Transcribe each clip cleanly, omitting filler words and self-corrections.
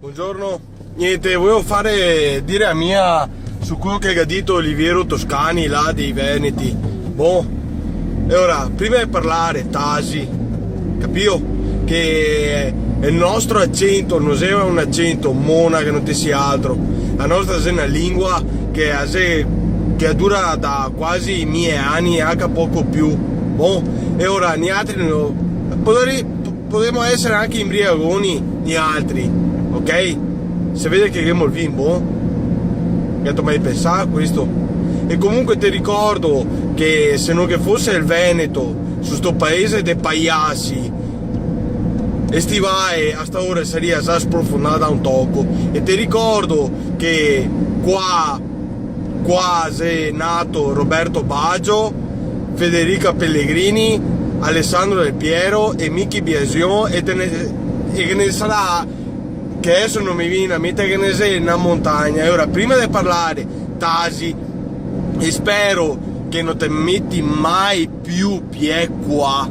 Buongiorno, niente, volevo dire a mia su quello che ha detto Oliviero Toscani là dei Veneti. Boh, e ora, prima di parlare, Tasi, capito? Che il nostro accento non è un accento mona che non ti sia altro, la nostra è una lingua che dura da quasi 1000 anni e anche poco più. Boh, e ora, gli altri potremmo essere anche imbriagoni, gli altri. Ok? Se vede che abbiamo il bimbo, che tu mai pensare a questo. E comunque ti ricordo che se non che fosse il Veneto, su sto paese dei pagliassi, estivai a sta ora sarebbe già sprofondata un tocco. E ti ricordo che qua è nato Roberto Baggio, Federica Pellegrini, Alessandro Del Piero e Miki Biasion e che ne sarà che adesso non mi viene a mente che ne sei in una montagna. E ora, prima di parlare, Tasi, e spero che non ti metti mai più piede qua,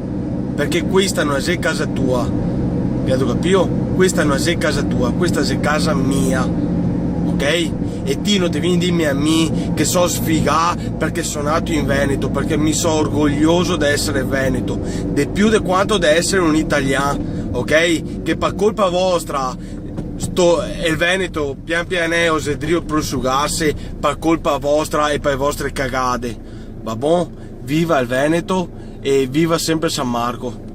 perché questa non è casa tua, abbiamo capito? Questa non è casa tua, questa è casa mia, ok? E ti non ti vieni a dirmi a me che so sfigato perché sono nato in Veneto, perché mi sono orgoglioso di essere veneto, di più di quanto di essere un italiano, ok? Che per colpa vostra il Veneto pian pianeo si deve prosciugarsi per colpa vostra e per le vostre cagate. Va buon? Viva il Veneto e viva sempre San Marco.